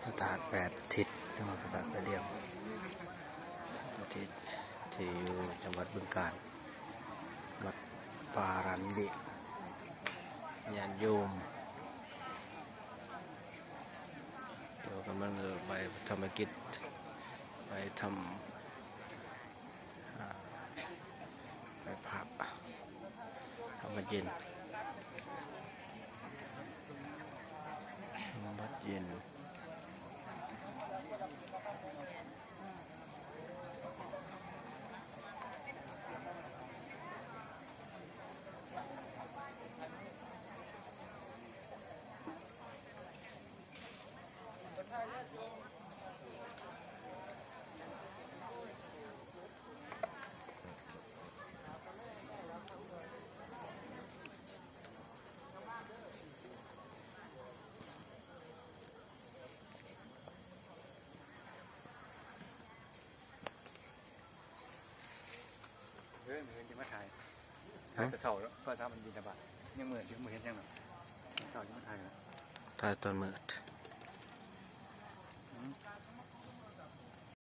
สถานแปดทิศจังหวัดประเดียวอาทิตย์ที่อยู่จังหวัดบึงกาฬวัดปารันดิญาณโยมเดี๋ยวกำลังไปทำกิจไปทำไปพักทำบัดเย็นบัดเย็นมือเห็นจะมาถ่ายกระเสาแล้วก็ทำมันยินตะบัดยังเหมือนยังเหมือนยังหรอเสาจะมาถ่ายนะถ่ายตอนมืด